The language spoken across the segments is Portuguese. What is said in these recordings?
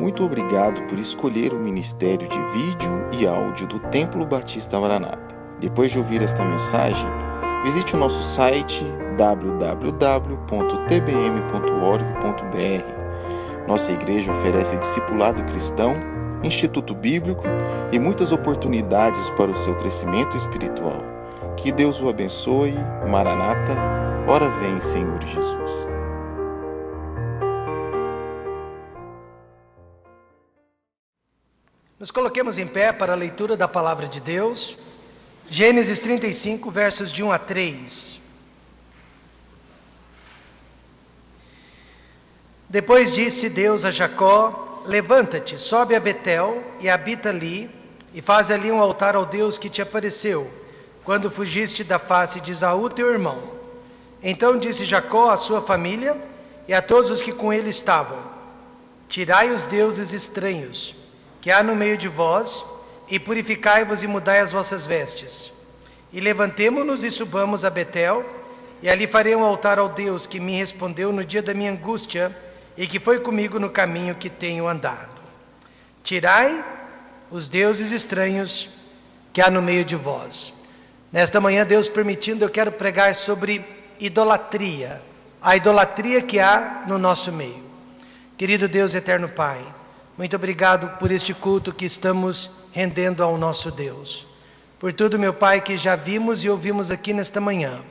Muito obrigado por escolher o Ministério de Vídeo e Áudio do Templo Batista Maranata. Depois de ouvir esta mensagem, visite o nosso site www.tbm.org.br. Nossa igreja oferece discipulado cristão, instituto bíblico e muitas oportunidades para o seu crescimento espiritual. Que Deus o abençoe. Maranata, ora vem, Senhor Jesus. Nos coloquemos em pé para a leitura da Palavra de Deus. Gênesis 35, versos de 1 a 3. Depois disse Deus a Jacó: levanta-te, sobe a Betel e habita ali, e faz ali um altar ao Deus que te apareceu, quando fugiste da face de Esaú teu irmão. Então disse Jacó à sua família e a todos os que com ele estavam: tirai os deuses estranhos que há no meio de vós, e purificai-vos e mudai as vossas vestes. E levantemo-nos e subamos a Betel, e ali farei um altar ao Deus que me respondeu no dia da minha angústia, e que foi comigo no caminho que tenho andado. Tirai os deuses estranhos que há no meio de vós. Nesta manhã, Deus permitindo, eu quero pregar sobre idolatria, a idolatria que há no nosso meio. Querido Deus eterno Pai, muito obrigado por este culto que estamos rendendo ao nosso Deus. Por tudo, meu Pai, que já vimos e ouvimos aqui nesta manhã,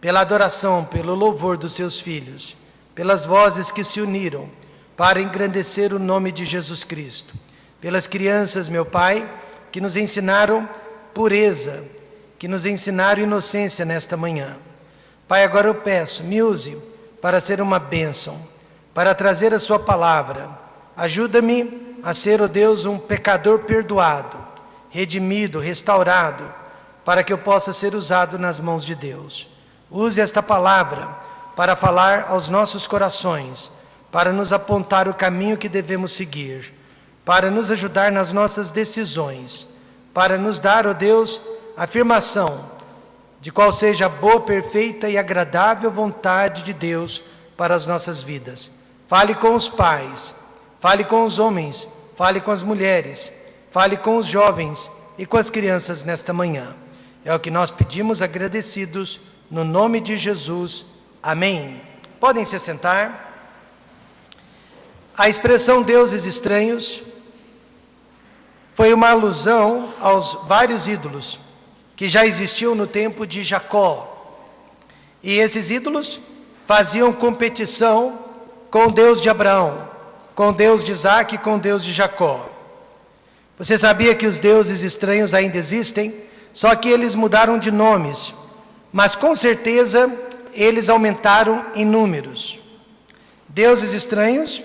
pela adoração, pelo louvor dos seus filhos, pelas vozes que se uniram para engrandecer o nome de Jesus Cristo, pelas crianças, meu Pai, que nos ensinaram pureza, que nos ensinaram inocência nesta manhã. Pai, agora eu peço, me use para ser uma bênção, para trazer a sua palavra. Ajuda-me a ser, ó Deus, um pecador perdoado, redimido, restaurado, para que eu possa ser usado nas mãos de Deus. Use esta palavra para falar aos nossos corações, para nos apontar o caminho que devemos seguir, para nos ajudar nas nossas decisões, para nos dar, ó Deus, afirmação de qual seja a boa, perfeita e agradável vontade de Deus para as nossas vidas. Fale com os pais, fale com os homens, fale com as mulheres, fale com os jovens e com as crianças nesta manhã. É o que nós pedimos agradecidos, no nome de Jesus. Amém. Podem se assentar. A expressão deuses estranhos foi uma alusão aos vários ídolos que já existiam no tempo de Jacó. E esses ídolos faziam competição com o Deus de Abraão, com o Deus de Isaac e com o Deus de Jacó. Você sabia que os deuses estranhos ainda existem? Só que eles mudaram de nomes, mas com certeza eles aumentaram em números. Deuses estranhos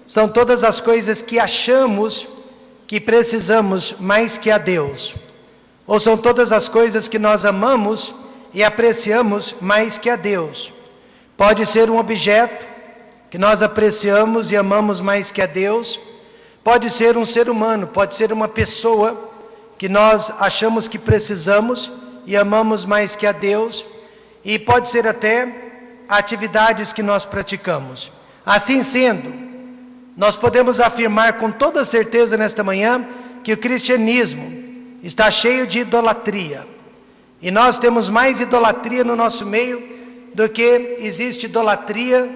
são todas as coisas que achamos que precisamos mais que a Deus, ou são todas as coisas que nós amamos e apreciamos mais que a Deus. Pode ser um objeto que nós apreciamos e amamos mais que a Deus, pode ser um ser humano, pode ser uma pessoa que nós achamos que precisamos e amamos mais que a Deus, e pode ser até atividades que nós praticamos. Assim sendo, nós podemos afirmar com toda certeza nesta manhã que o cristianismo está cheio de idolatria, e nós temos mais idolatria no nosso meio do que existe idolatria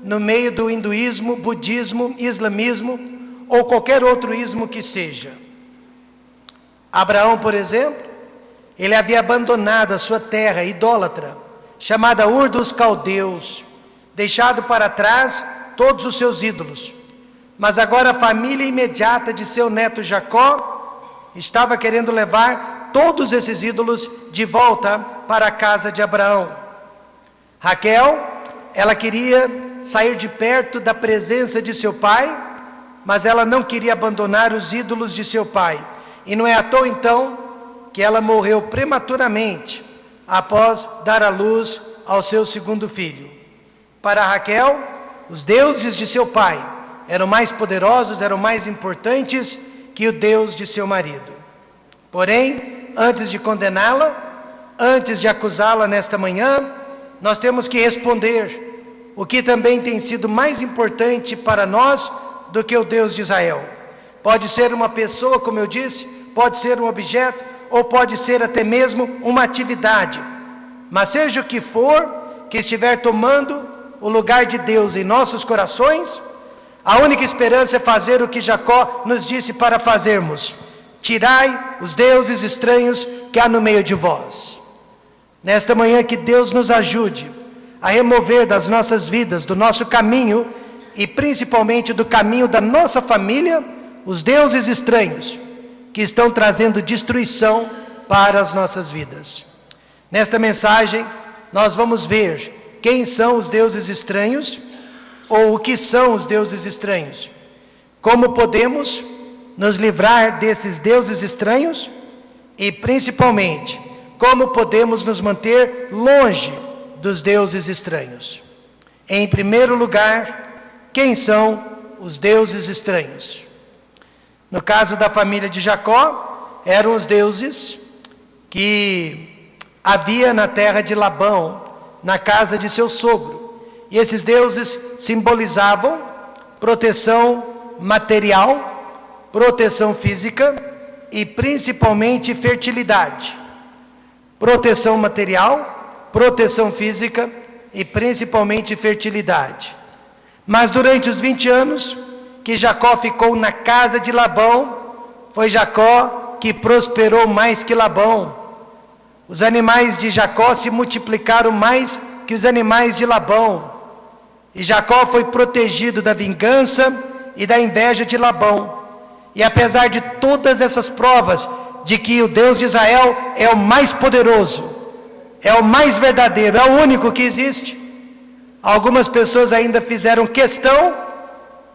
no meio do hinduísmo, budismo, islamismo ou qualquer outro ismo que seja. Abraão, por exemplo, ele havia abandonado a sua terra idólatra, chamada Ur dos Caldeus, deixado para trás todos os seus ídolos. Mas agora a família imediata de seu neto Jacó estava querendo levar todos esses ídolos de volta para a casa de Abraão. Raquel, ela queria sair de perto da presença de seu pai, mas ela não queria abandonar os ídolos de seu pai. E não é à toa então que ela morreu prematuramente após dar à luz ao seu segundo filho. Para Raquel, os deuses de seu pai eram mais poderosos, eram mais importantes que o Deus de seu marido. Porém, antes de condená-la, antes de acusá-la nesta manhã, nós temos que responder o que também tem sido mais importante para nós do que o Deus de Israel. Pode ser uma pessoa, como eu disse, pode ser um objeto, ou pode ser até mesmo uma atividade. Mas seja o que for que estiver tomando o lugar de Deus em nossos corações, a única esperança é fazer o que Jacó nos disse para fazermos: tirai os deuses estranhos que há no meio de vós. Nesta manhã, que Deus nos ajude a remover das nossas vidas, do nosso caminho, e principalmente do caminho da nossa família, os deuses estranhos que estão trazendo destruição para as nossas vidas. Nesta mensagem, nós vamos ver quem são os deuses estranhos, ou o que são os deuses estranhos, como podemos nos livrar desses deuses estranhos e, principalmente, como podemos nos manter longe dos deuses estranhos. Em primeiro lugar, quem são os deuses estranhos? No caso da família de Jacó, eram os deuses que havia na terra de Labão, na casa de seu sogro. E esses deuses simbolizavam proteção material, proteção física e principalmente fertilidade. Proteção material, proteção física e principalmente fertilidade. Mas durante os 20 anos que Jacó ficou na casa de Labão, foi Jacó que prosperou mais que Labão. Os animais de Jacó se multiplicaram mais que os animais de Labão. E Jacó foi protegido da vingança e da inveja de Labão. E apesar de todas essas provas de que o Deus de Israel é o mais poderoso, é o mais verdadeiro, é o único que existe, algumas pessoas ainda fizeram questão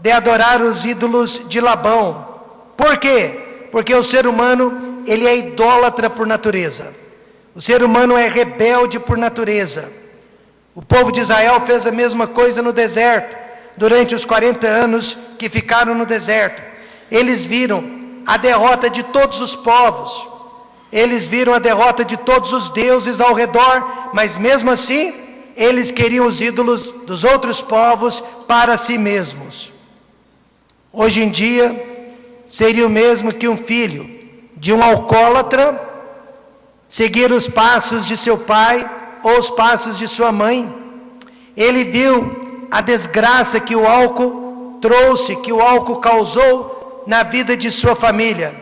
de adorar os ídolos de Labão. Por quê? Porque o ser humano, ele é idólatra por natureza. O ser humano é rebelde por natureza. O povo de Israel fez a mesma coisa no deserto, durante os 40 anos que ficaram no deserto. Eles viram a derrota de todos os povos, eles viram a derrota de todos os deuses ao redor, mas mesmo assim, eles queriam os ídolos dos outros povos para si mesmos. Hoje em dia, seria o mesmo que um filho de um alcoólatra seguir os passos de seu pai ou os passos de sua mãe. Ele viu a desgraça que o álcool trouxe, que o álcool causou na vida de sua família.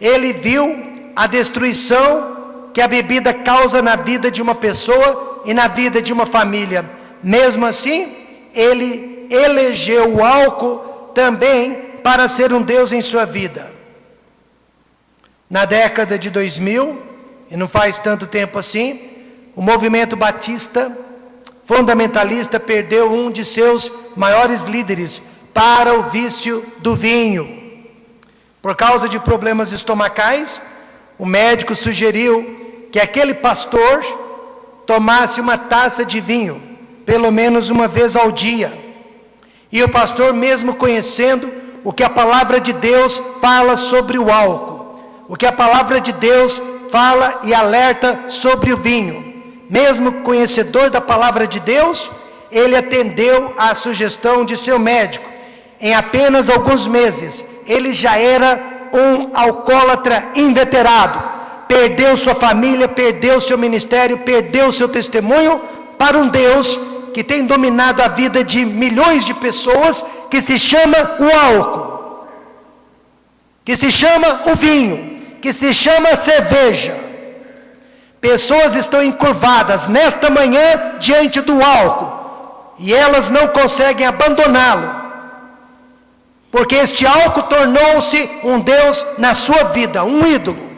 Ele viu a destruição que a bebida causa na vida de uma pessoa e na vida de uma família. Mesmo assim, ele elegeu o álcool também para ser um Deus em sua vida. Na década de 2000, e não faz tanto tempo assim, o movimento batista fundamentalista perdeu um de seus maiores líderes para o vício do vinho. Por causa de problemas estomacais, o médico sugeriu que aquele pastor tomasse uma taça de vinho, pelo menos uma vez ao dia. E o pastor, mesmo conhecendo o que a palavra de Deus fala sobre o álcool, o que a palavra de Deus fala e alerta sobre o vinho, mesmo conhecedor da palavra de Deus, ele atendeu à sugestão de seu médico. Em apenas alguns meses, ele já era um alcoólatra inveterado, perdeu sua família, perdeu seu ministério, perdeu seu testemunho para um Deus que tem dominado a vida de milhões de pessoas, que se chama o álcool, que se chama o vinho, que se chama a cerveja. Pessoas estão encurvadas nesta manhã diante do álcool, e elas não conseguem abandoná-lo, porque este álcool tornou-se um Deus na sua vida, um ídolo,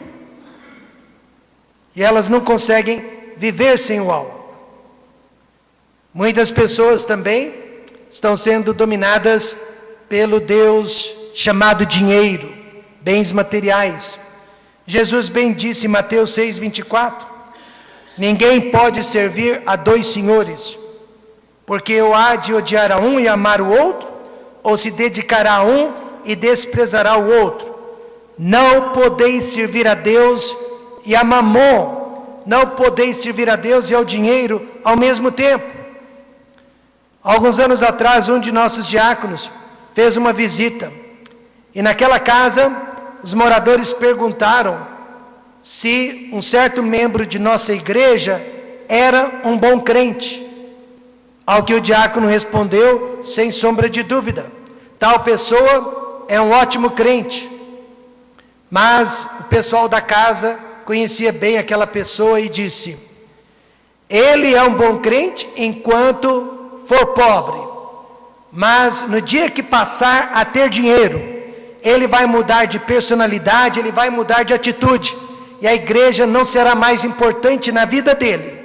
e elas não conseguem viver sem o álcool. Muitas pessoas também estão sendo dominadas pelo Deus chamado dinheiro, bens materiais. Jesus bem disse em Mateus 6:24, ninguém pode servir a dois senhores, porque ou há de odiar a um e amar o outro, ou se dedicará a um e desprezará o outro. Não podeis servir a Deus e a Mamon, não podeis servir a Deus e ao dinheiro ao mesmo tempo. Alguns anos atrás, um de nossos diáconos fez uma visita. E naquela casa, os moradores perguntaram se um certo membro de nossa igreja era um bom crente. Ao que o diácono respondeu, sem sombra de dúvida: tal pessoa é um ótimo crente. Mas o pessoal da casa conhecia bem aquela pessoa e disse: ele é um bom crente enquanto for pobre, mas no dia que passar a ter dinheiro, ele vai mudar de personalidade, ele vai mudar de atitude, e a igreja não será mais importante na vida dele.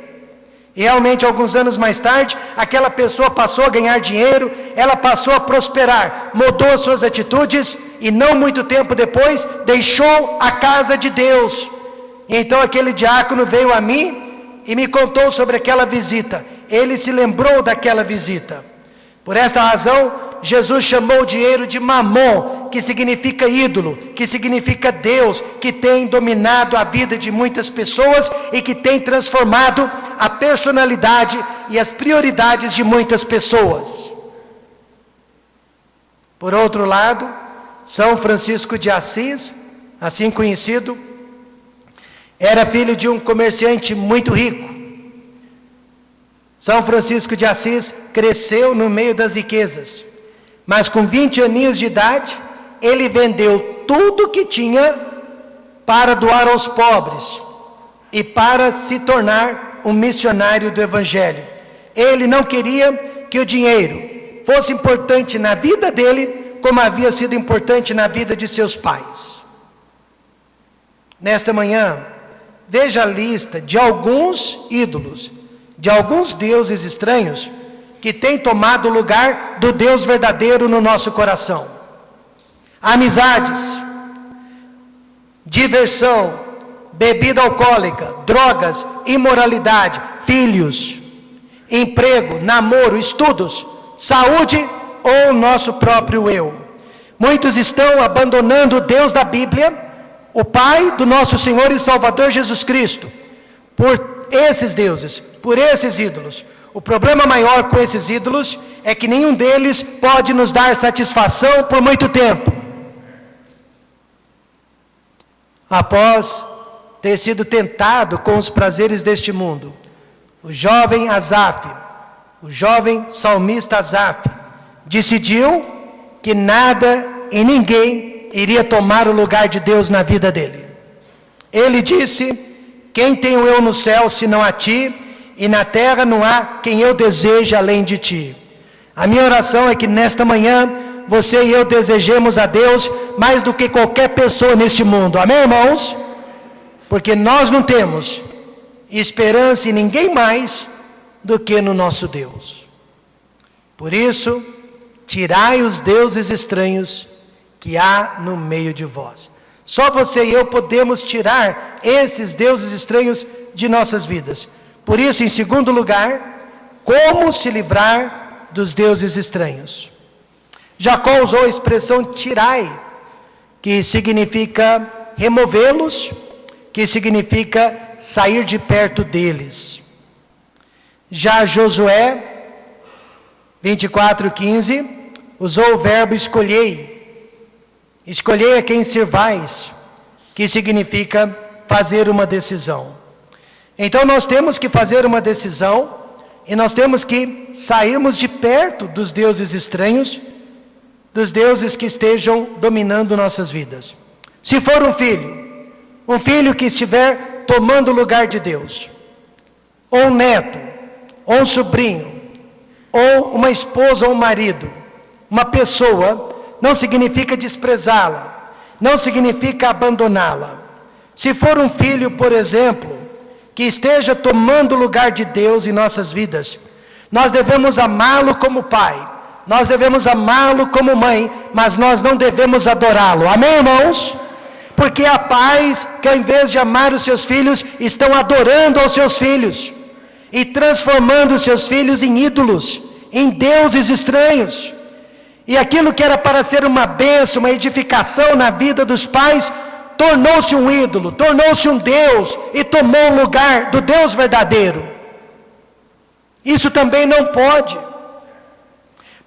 E realmente, alguns anos mais tarde, aquela pessoa passou a ganhar dinheiro, ela passou a prosperar, mudou as suas atitudes, e não muito tempo depois, deixou a casa de Deus. E então aquele diácono veio a mim e me contou sobre aquela visita. Ele se lembrou daquela visita. Por esta razão, Jesus chamou o dinheiro de mamon, que significa ídolo, que significa Deus, que tem dominado a vida de muitas pessoas e que tem transformado a personalidade e as prioridades de muitas pessoas. Por outro lado, São Francisco de Assis, assim conhecido, era filho de um comerciante muito rico. São Francisco de Assis cresceu no meio das riquezas, mas com 20 aninhos de idade, ele vendeu tudo que tinha para doar aos pobres e para se tornar um missionário do Evangelho. Ele não queria que o dinheiro fosse importante na vida dele, como havia sido importante na vida de seus pais. Nesta manhã, veja a lista de alguns ídolos, de alguns deuses estranhos, que têm tomado o lugar do Deus verdadeiro no nosso coração. Amizades, diversão, bebida alcoólica, drogas, imoralidade, filhos, emprego, namoro, estudos, saúde ou nosso próprio eu. Muitos estão abandonando o Deus da Bíblia, o Pai do nosso Senhor e Salvador Jesus Cristo, por esses deuses, por esses ídolos. O problema maior com esses ídolos é que nenhum deles pode nos dar satisfação por muito tempo. Após ter sido tentado com os prazeres deste mundo, o jovem Asaf, o jovem salmista Asaf, decidiu que nada e ninguém iria tomar o lugar de Deus na vida dele. Ele disse: quem tenho eu no céu senão a ti, e na terra não há quem eu deseje além de ti. A minha oração é que nesta manhã, você e eu desejemos a Deus mais do que qualquer pessoa neste mundo. Amém, irmãos? Porque nós não temos esperança em ninguém mais do que no nosso Deus. Por isso, tirai os deuses estranhos que há no meio de vós. Só você e eu podemos tirar esses deuses estranhos de nossas vidas. Por isso, em segundo lugar, como se livrar dos deuses estranhos? Jacó usou a expressão tirai, que significa removê-los, que significa sair de perto deles. Já Josué 24:15 usou o verbo escolhei. Escolhei a quem servais, que significa fazer uma decisão. Então nós temos que fazer uma decisão, e nós temos que sairmos de perto dos deuses estranhos, dos deuses que estejam dominando nossas vidas. Se for um filho que estiver tomando o lugar de Deus, ou um neto, ou um sobrinho, ou uma esposa ou um marido, uma pessoa, não significa desprezá-la, não significa abandoná-la. Se for um filho, por exemplo, que esteja tomando o lugar de Deus em nossas vidas, nós devemos amá-lo como pai, nós devemos amá-lo como mãe, mas nós não devemos adorá-lo. Amém, irmãos? Porque há pais que, ao invés de amar os seus filhos, estão adorando aos seus filhos e transformando os seus filhos em ídolos, em deuses estranhos. E aquilo que era para ser uma bênção, uma edificação na vida dos pais, tornou-se um ídolo, tornou-se um Deus e tomou o lugar do Deus verdadeiro. Isso também não pode.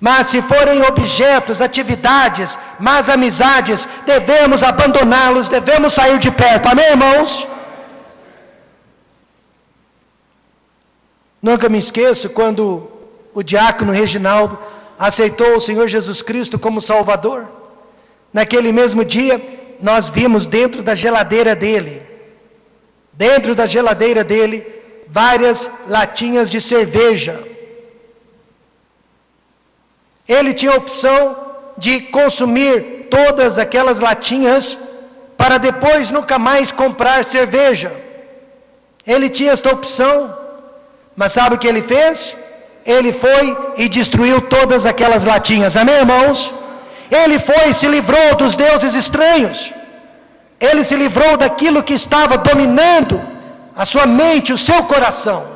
Mas se forem objetos, atividades, más amizades, devemos abandoná-los, devemos sair de perto. Amém, irmãos? Nunca me esqueço quando o diácono Reginaldo aceitou o Senhor Jesus Cristo como Salvador. Naquele mesmo dia, nós vimos dentro da geladeira dele, várias latinhas de cerveja. Ele tinha a opção de consumir todas aquelas latinhas para depois nunca mais comprar cerveja. Ele tinha esta opção, mas sabe o que ele fez? Ele foi e destruiu todas aquelas latinhas. Amém, irmãos? Ele foi e se livrou dos deuses estranhos. Ele se livrou daquilo que estava dominando a sua mente, o seu coração,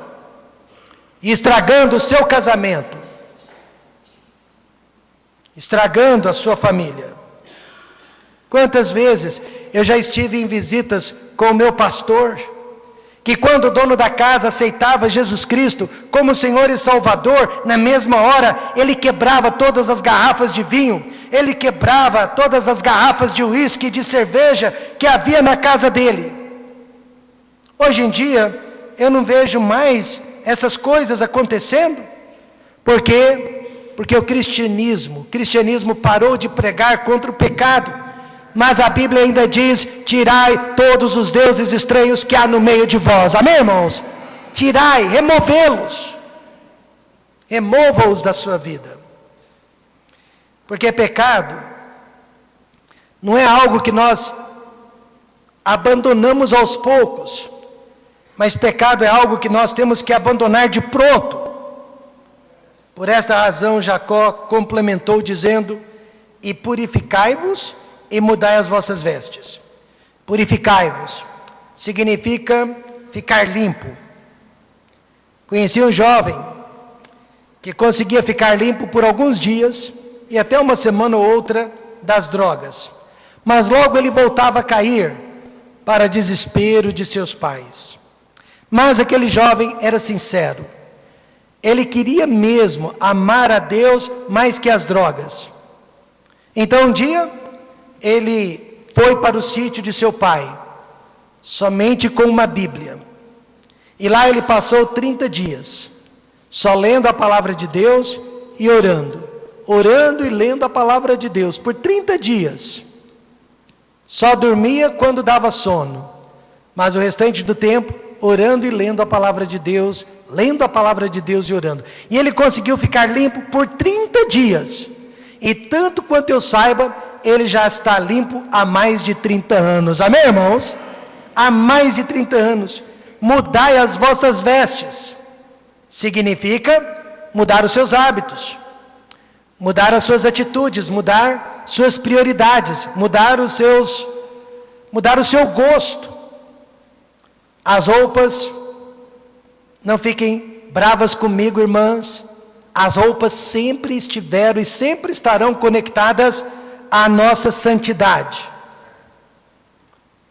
e estragando o seu casamento, estragando a sua família. Quantas vezes eu já estive em visitas com o meu pastor, que quando o dono da casa aceitava Jesus Cristo como Senhor e Salvador, na mesma hora ele quebrava todas as garrafas de vinho, ele quebrava todas as garrafas de uísque e de cerveja que havia na casa dele. Hoje em dia eu não vejo mais essas coisas acontecendo. Por quê? Porque o cristianismo parou de pregar contra o pecado. Mas a Bíblia ainda diz: tirai todos os deuses estranhos que há no meio de vós. Amém, irmãos? Tirai, removê-los. Remova-os da sua vida. Porque pecado não é algo que nós abandonamos aos poucos, mas pecado é algo que nós temos que abandonar de pronto. Por esta razão Jacó complementou dizendo: e purificai-vos e mudai as vossas vestes. Purificai-vos significa ficar limpo. Conheci um jovem que conseguia ficar limpo por alguns dias e até uma semana ou outra das drogas, mas logo ele voltava a cair para desespero de seus pais. Mas aquele jovem era sincero. Ele queria mesmo amar a Deus mais que as drogas. Então um dia ele foi para o sítio de seu pai, somente com uma Bíblia. E lá ele passou 30 dias, só lendo a palavra de Deus e orando e lendo a palavra de Deus, por 30 dias. Só dormia quando dava sono, mas o restante do tempo, orando e lendo a palavra de Deus, e orando. E ele conseguiu ficar limpo por 30 dias. E tanto quanto eu saiba, ele já está limpo há mais de 30 anos. Amém, irmãos? Há mais de 30 anos. Mudai as vossas vestes. Significa mudar os seus hábitos, mudar as suas atitudes, mudar suas prioridades, mudar o seu gosto. As roupas, não fiquem bravas comigo, irmãs, as roupas sempre estiveram e sempre estarão conectadas à nossa santidade.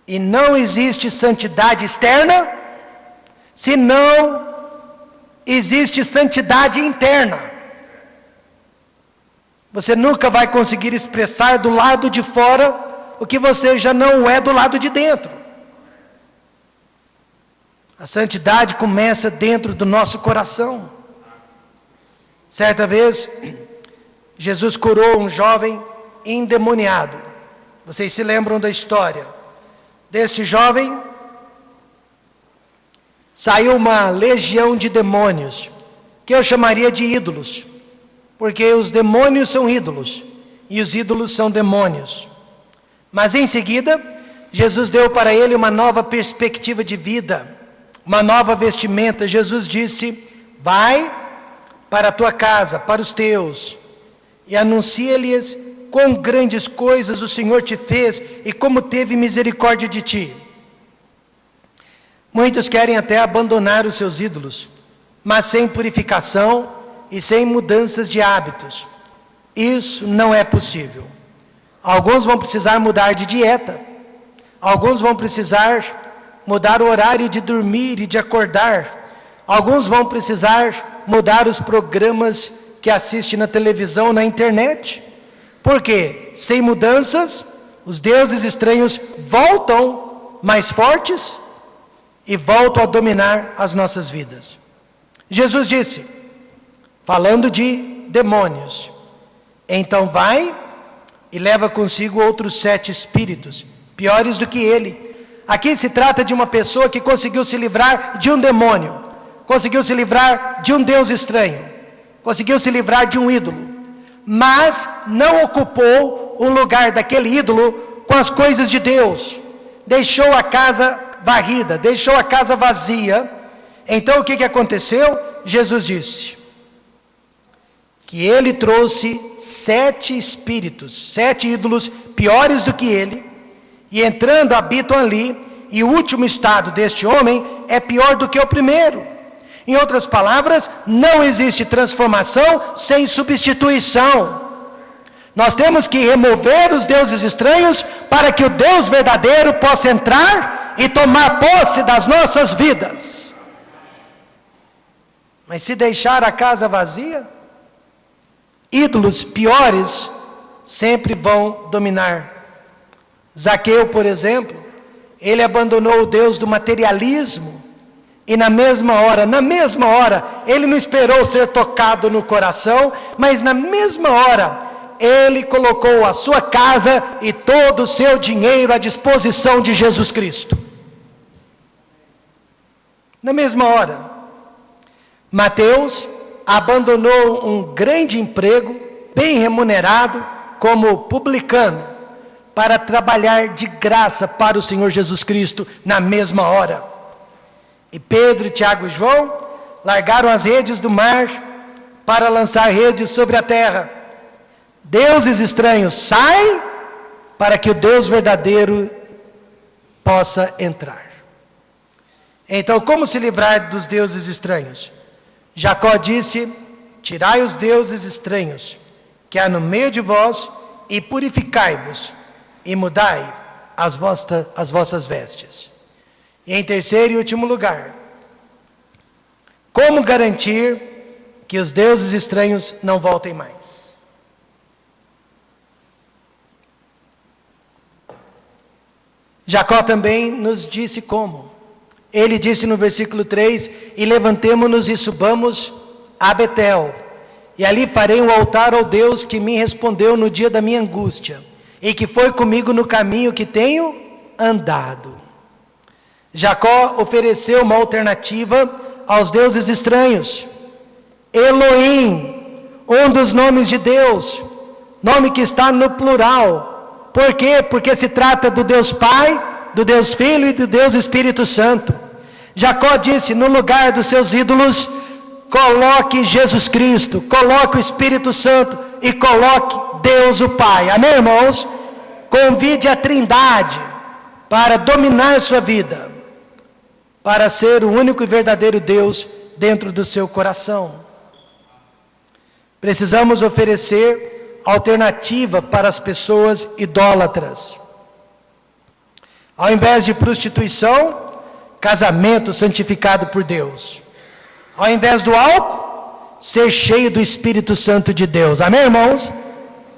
E não existe santidade externa, se não existe santidade interna. Você nunca vai conseguir expressar do lado de fora o que você já não é do lado de dentro. A santidade começa dentro do nosso coração. Certa vez, Jesus curou um jovem endemoniado. Vocês se lembram da história? Deste jovem, saiu uma legião de demônios, que eu chamaria de ídolos, porque os demônios são ídolos, e os ídolos são demônios. Mas em seguida, Jesus deu para ele uma nova perspectiva de vida, uma nova vestimenta. Jesus disse: vai para a tua casa, para os teus, e anuncia-lhes quão grandes coisas o Senhor te fez e como teve misericórdia de ti. Muitos querem até abandonar os seus ídolos, mas sem purificação e sem mudanças de hábitos. Isso não é possível. Alguns vão precisar mudar de dieta, alguns vão precisar mudar o horário de dormir e de acordar, alguns vão precisar mudar os programas que assiste na televisão, na internet. Porque sem mudanças, os deuses estranhos voltam mais fortes e voltam a dominar as nossas vidas. Jesus disse, falando de demônios, então vai e leva consigo outros 7 espíritos, piores do que ele. Aqui se trata de uma pessoa que conseguiu se livrar de um demônio, conseguiu se livrar de um Deus estranho, conseguiu se livrar de um ídolo, mas não ocupou o lugar daquele ídolo com as coisas de Deus, deixou a casa varrida, deixou a casa vazia. Então o que aconteceu? Jesus disse que ele trouxe 7 espíritos, 7 ídolos piores do que ele, e entrando habitam ali, e o último estado deste homem é pior do que o primeiro. Em outras palavras, não existe transformação sem substituição. Nós temos que remover os deuses estranhos para que o Deus verdadeiro possa entrar e tomar posse das nossas vidas. Mas se deixar a casa vazia, ídolos piores sempre vão dominar. Zaqueu, por exemplo, ele abandonou o Deus do materialismo, e na mesma hora, ele não esperou ser tocado no coração, mas na mesma hora, ele colocou a sua casa e todo o seu dinheiro à disposição de Jesus Cristo. Na mesma hora, Mateus abandonou um grande emprego, bem remunerado, como publicano, para trabalhar de graça para o Senhor Jesus Cristo na mesma hora. E Pedro, Tiago e João largaram as redes do mar para lançar redes sobre a terra. Deuses estranhos saem para que o Deus verdadeiro possa entrar. Então, como se livrar dos deuses estranhos? Jacó disse, tirai os deuses estranhos que há no meio de vós e purificai-vos e mudai as vossas vestes. E em terceiro e último lugar, como garantir que os deuses estranhos não voltem mais? Jacó também nos disse como. Ele disse no versículo 3, e levantemo-nos e subamos a Betel, e ali farei um altar ao Deus que me respondeu no dia da minha angústia, e que foi comigo no caminho que tenho andado. Jacó ofereceu uma alternativa aos deuses estranhos. Elohim, um dos nomes de Deus, nome que está no plural. Por quê? Porque se trata do Deus Pai, do Deus Filho e do Deus Espírito Santo. Jacó disse, no lugar dos seus ídolos, coloque Jesus Cristo, coloque o Espírito Santo e coloque Deus o Pai. Amém, irmãos? Convide a Trindade para dominar sua vida, para ser o único e verdadeiro Deus dentro do seu coração. Precisamos oferecer alternativa para as pessoas idólatras. Ao invés de prostituição, casamento santificado por Deus. Ao invés do álcool, ser cheio do Espírito Santo de Deus. Amém, irmãos?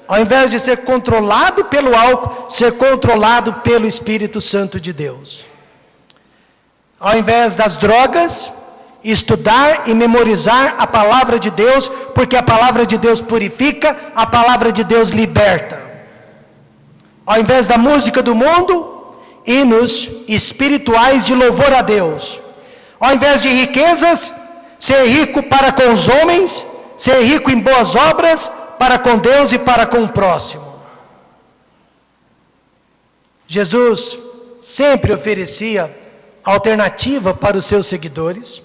Ao invés de ser controlado pelo álcool, ser controlado pelo Espírito Santo de Deus. Ao invés das drogas, estudar e memorizar a palavra de Deus, porque a palavra de Deus purifica, a palavra de Deus liberta. Ao invés da música do mundo, hinos espirituais de louvor a Deus. Ao invés de riquezas, ser rico para com os homens, ser rico em boas obras, para com Deus e para com o próximo. Jesus sempre oferecia alternativa para os seus seguidores.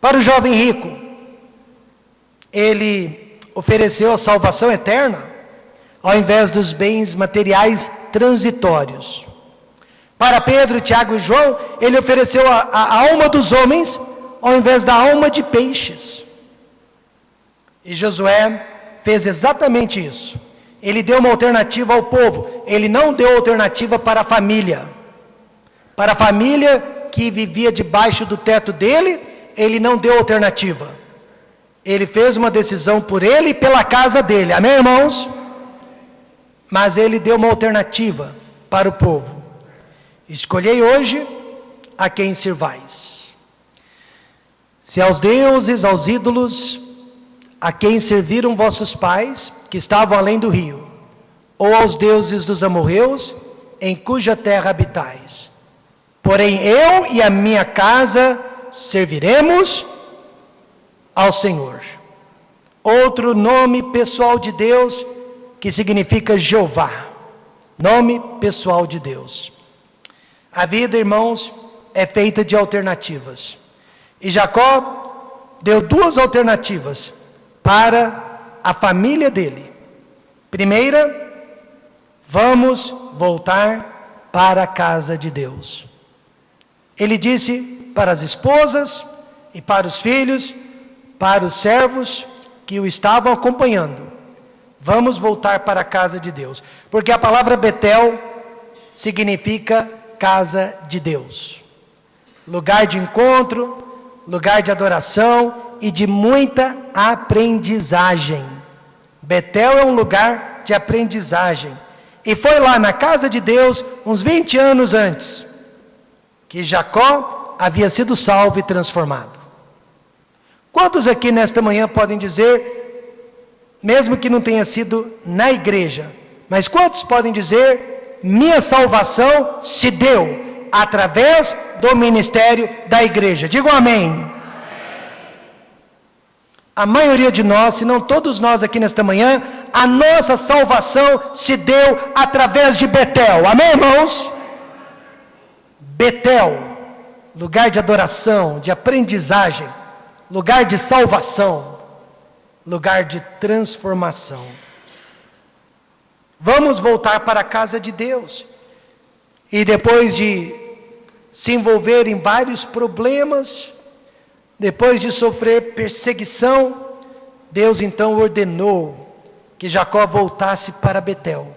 Para o jovem rico, ele ofereceu a salvação eterna, ao invés dos bens materiais transitórios. Para Pedro, Tiago e João, ele ofereceu a alma dos homens, ao invés da alma de peixes. E Josué fez exatamente isso. Ele deu uma alternativa ao povo, ele não deu alternativa para a família. Para a família que vivia debaixo do teto dele, ele não deu alternativa. Ele fez uma decisão por ele e pela casa dele. Amém, irmãos? Mas ele deu uma alternativa para o povo. Escolhei hoje a quem servais. Se aos deuses, aos ídolos, a quem serviram vossos pais, que estavam além do rio, ou aos deuses dos amorreus, em cuja terra habitais. Porém, eu e a minha casa serviremos ao Senhor. Outro nome pessoal de Deus, que significa Jeová. Nome pessoal de Deus. A vida, irmãos, é feita de alternativas. E Jacó deu duas alternativas para a família dele. Primeira, vamos voltar para a casa de Deus. Ele disse para as esposas e para os filhos, para os servos que o estavam acompanhando: vamos voltar para a casa de Deus. Porque a palavra Betel significa casa de Deus. Lugar de encontro, lugar de adoração e de muita aprendizagem. Betel é um lugar de aprendizagem. E foi lá na casa de Deus, uns 20 anos antes, que Jacó havia sido salvo e transformado. Quantos aqui nesta manhã podem dizer, mesmo que não tenha sido na igreja, mas quantos podem dizer, minha salvação se deu através do ministério da igreja? Digam amém. A maioria de nós, se não todos nós aqui nesta manhã, a nossa salvação se deu através de Betel. Amém, irmãos? Betel, lugar de adoração, de aprendizagem, lugar de salvação, lugar de transformação. Vamos voltar para a casa de Deus. E depois de se envolver em vários problemas, depois de sofrer perseguição, Deus então ordenou que Jacó voltasse para Betel.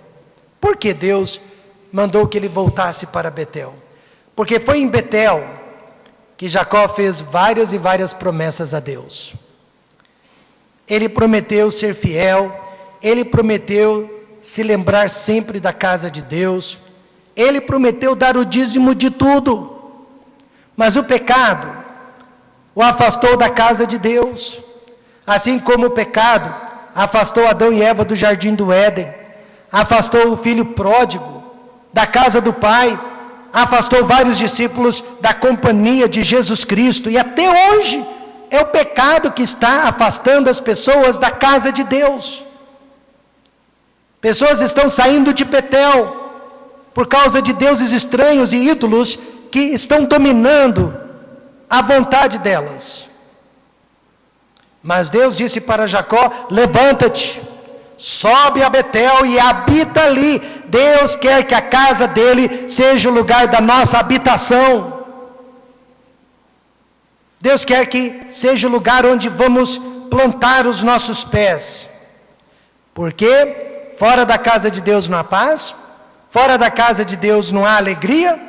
Por que Deus mandou que ele voltasse para Betel? Porque foi em Betel que Jacó fez várias e várias promessas a Deus. Ele prometeu ser fiel, ele prometeu se lembrar sempre da casa de Deus, ele prometeu dar o dízimo de tudo. Mas o pecado o afastou da casa de Deus, assim como o pecado afastou Adão e Eva do jardim do Éden, afastou o filho pródigo da casa do pai, afastou vários discípulos da companhia de Jesus Cristo, e até hoje é o pecado que está afastando as pessoas da casa de Deus. Pessoas estão saindo de Betel por causa de deuses estranhos e ídolos que estão dominando a vontade delas. Mas Deus disse para Jacó: levanta-te, sobe a Betel e habita ali. Deus quer que a casa dele seja o lugar da nossa habitação. Deus quer que seja o lugar onde vamos plantar os nossos pés. Porque fora da casa de Deus não há paz, fora da casa de Deus não há alegria,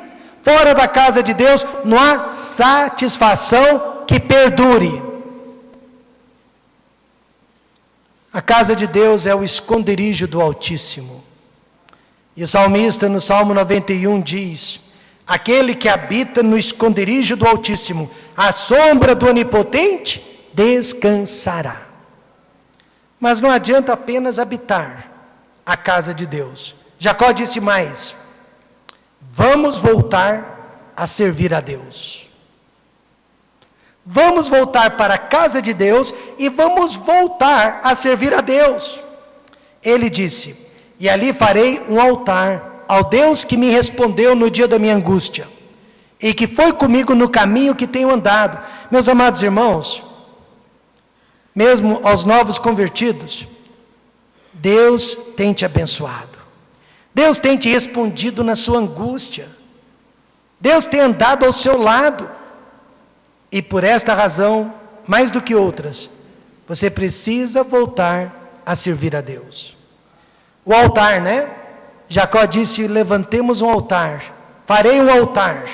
fora da casa de Deus não há satisfação que perdure. A casa de Deus é o esconderijo do Altíssimo. E o salmista no Salmo 91 diz: aquele que habita no esconderijo do Altíssimo, à sombra do Onipotente, descansará. Mas não adianta apenas habitar a casa de Deus. Jacó disse mais: vamos voltar a servir a Deus. Vamos voltar para a casa de Deus e vamos voltar a servir a Deus. Ele disse: e ali farei um altar ao Deus que me respondeu no dia da minha angústia, e que foi comigo no caminho que tenho andado. Meus amados irmãos, mesmo aos novos convertidos, Deus tem te abençoado. Deus tem te respondido na sua angústia. Deus tem andado ao seu lado. E por esta razão, mais do que outras, você precisa voltar a servir a Deus. O altar, né? Jacó disse: levantemos um altar, farei um altar.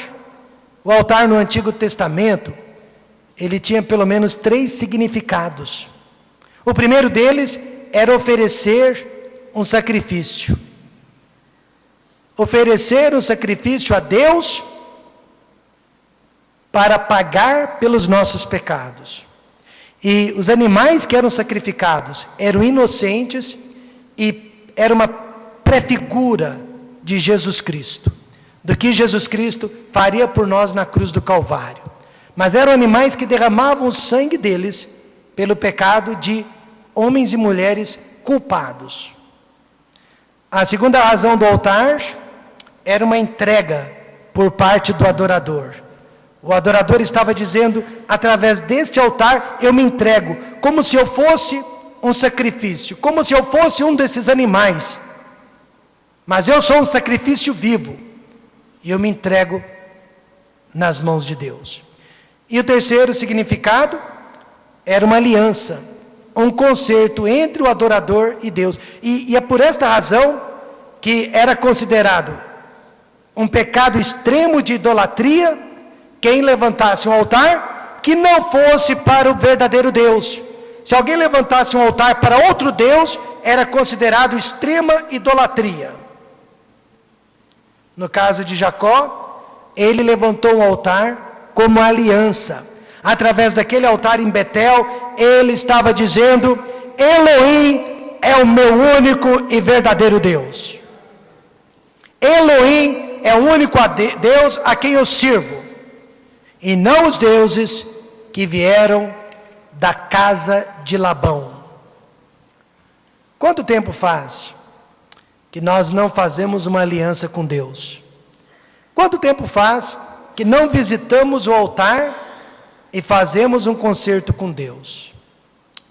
O altar no Antigo Testamento, ele tinha pelo menos 3 significados. O primeiro deles era oferecer um sacrifício. Oferecer um sacrifício a Deus para pagar pelos nossos pecados. E os animais que eram sacrificados eram inocentes e era uma prefigura de Jesus Cristo, do que Jesus Cristo faria por nós na cruz do Calvário. Mas eram animais que derramavam o sangue deles pelo pecado de homens e mulheres culpados. A segunda razão do altar era uma entrega por parte do adorador. O adorador estava dizendo: através deste altar eu me entrego, como se eu fosse um sacrifício, como se eu fosse um desses animais. Mas eu sou um sacrifício vivo, e eu me entrego nas mãos de Deus. E o terceiro significado era uma aliança, um concerto entre o adorador e Deus. E é por esta razão que era considerado um pecado extremo de idolatria quem levantasse um altar que não fosse para o verdadeiro Deus. Se alguém levantasse um altar para outro Deus, era considerado extrema idolatria. No caso de Jacó, ele levantou um altar como aliança. Através daquele altar em Betel, ele estava dizendo: Elohim é o meu único e verdadeiro Deus. Elohim é o único Deus a quem eu sirvo, e não os deuses que vieram da casa de Labão. Quanto tempo faz que nós não fazemos uma aliança com Deus? Quanto tempo faz que não visitamos o altar e fazemos um concerto com Deus?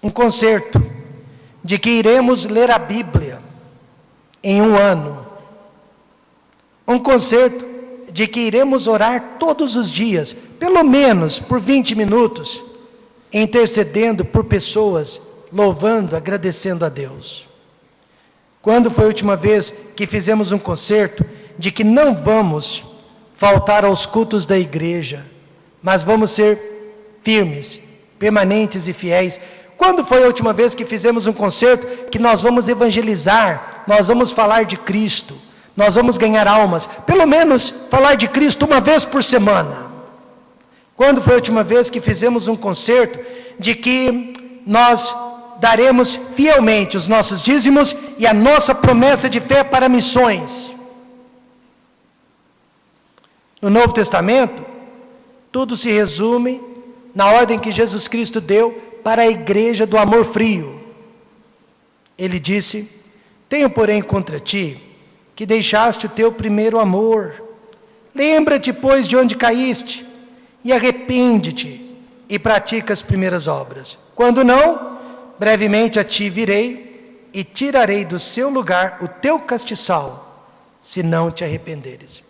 Um concerto de que iremos ler a Bíblia em um ano. Um concerto de que iremos orar todos os dias, pelo menos por 20 minutos, intercedendo por pessoas, louvando, agradecendo a Deus. Quando foi a última vez que fizemos um concerto de que não vamos faltar aos cultos da igreja, mas vamos ser firmes, permanentes e fiéis? Quando foi a última vez que fizemos um concerto que nós vamos evangelizar, nós vamos falar de Cristo, nós vamos ganhar almas, pelo menos falar de Cristo uma vez por semana? Quando foi a última vez que fizemos um concerto de que nós daremos fielmente os nossos dízimos e a nossa promessa de fé para missões? No Novo Testamento, tudo se resume na ordem que Jesus Cristo deu para a igreja do amor frio. Ele disse: tenho, porém, contra ti que deixaste o teu primeiro amor. Lembra-te, pois, de onde caíste, e arrepende-te, e pratica as primeiras obras. Quando não, brevemente a ti virei, e tirarei do seu lugar o teu castiçal, se não te arrependeres.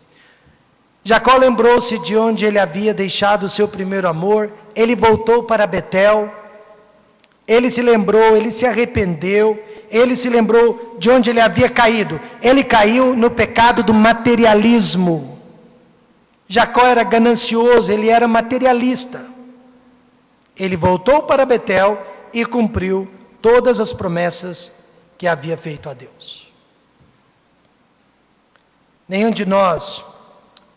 Jacó lembrou-se de onde ele havia deixado o seu primeiro amor, ele voltou para Betel, ele se lembrou, ele se arrependeu, ele se lembrou de onde ele havia caído. Ele caiu no pecado do materialismo. Jacó era ganancioso, ele era materialista. Ele voltou para Betel e cumpriu todas as promessas que havia feito a Deus. Nenhum de nós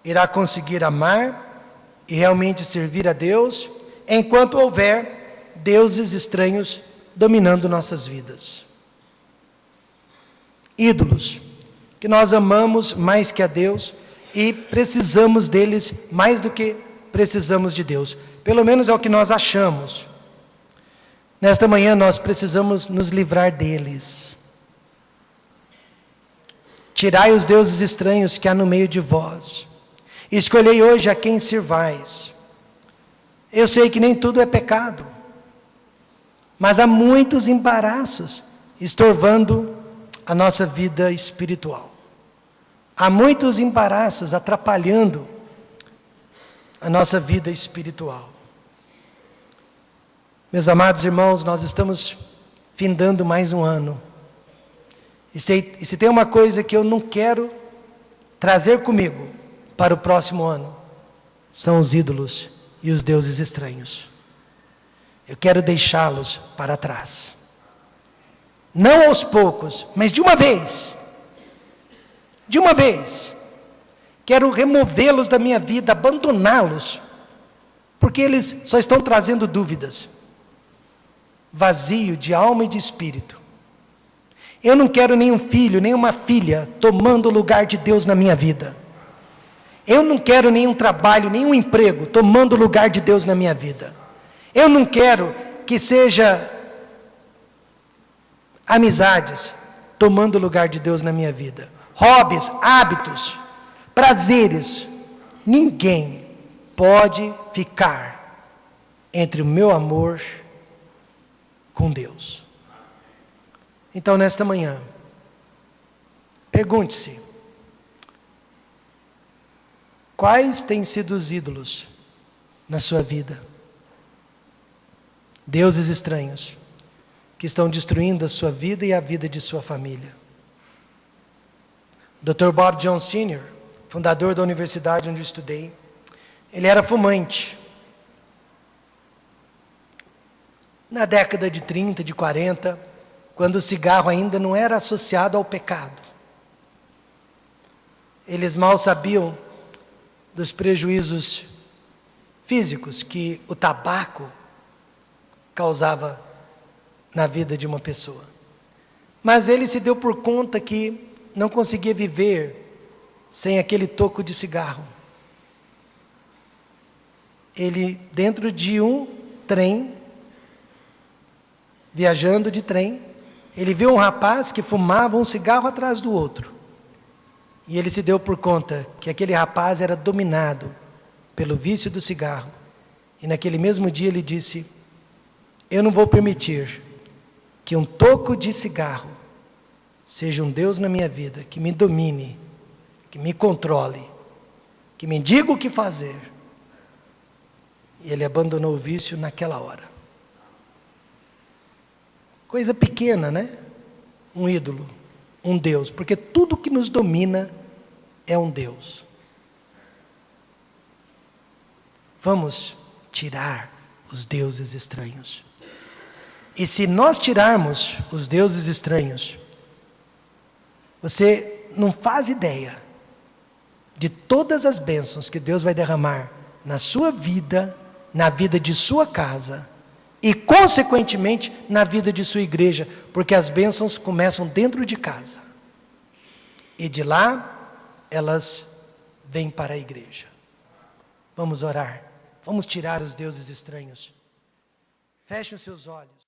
irá conseguir amar e realmente servir a Deus enquanto houver deuses estranhos dominando nossas vidas. Ídolos que nós amamos mais que a Deus e precisamos deles mais do que precisamos de Deus. Pelo menos é o que nós achamos. Nesta manhã nós precisamos nos livrar deles. Tirai os deuses estranhos que há no meio de vós. Escolhei hoje a quem sirvais. Eu sei que nem tudo é pecado, mas há muitos embaraços estorvando a nossa vida espiritual. Há muitos embaraços atrapalhando a nossa vida espiritual. Meus amados irmãos, nós estamos findando mais um ano. E se tem uma coisa que eu não quero trazer comigo para o próximo ano, são os ídolos e os deuses estranhos. Eu quero deixá-los para trás. Não aos poucos, mas de uma vez. De uma vez. Quero removê-los da minha vida, abandoná-los, porque eles só estão trazendo dúvidas. Vazio de alma e de espírito. Eu não quero nenhum filho, nenhuma filha tomando o lugar de Deus na minha vida. Eu não quero nenhum trabalho, nenhum emprego tomando o lugar de Deus na minha vida. Eu não quero que seja amizades tomando o lugar de Deus na minha vida. Hobbies, hábitos, prazeres. Ninguém pode ficar entre o meu amor com Deus. Então, nesta manhã, pergunte-se: quais têm sido os ídolos na sua vida? Deuses estranhos, que estão destruindo a sua vida e a vida de sua família. Dr. Bob Jones Sr., fundador da universidade onde eu estudei, ele era fumante. Na década de 30, de 40, quando o cigarro ainda não era associado ao pecado. Eles mal sabiam dos prejuízos físicos que o tabaco causava na vida de uma pessoa. Mas ele se deu por conta que não conseguia viver sem aquele toco de cigarro. Ele, dentro de um trem, viajando de trem, ele viu um rapaz que fumava um cigarro atrás do outro. E ele se deu por conta que aquele rapaz era dominado pelo vício do cigarro. E naquele mesmo dia ele disse: eu não vou permitir que um toco de cigarro seja um Deus na minha vida, que me domine, que me controle, que me diga o que fazer. E ele abandonou o vício naquela hora. Coisa pequena, né? Um ídolo, um Deus, porque tudo que nos domina é um Deus. Vamos tirar os deuses estranhos. E se nós tirarmos os deuses estranhos, você não faz ideia de todas as bênçãos que Deus vai derramar na sua vida, na vida de sua casa e, consequentemente, na vida de sua igreja, porque as bênçãos começam dentro de casa. E de lá, elas vêm para a igreja. Vamos orar. Vamos tirar os deuses estranhos. Fechem os seus olhos.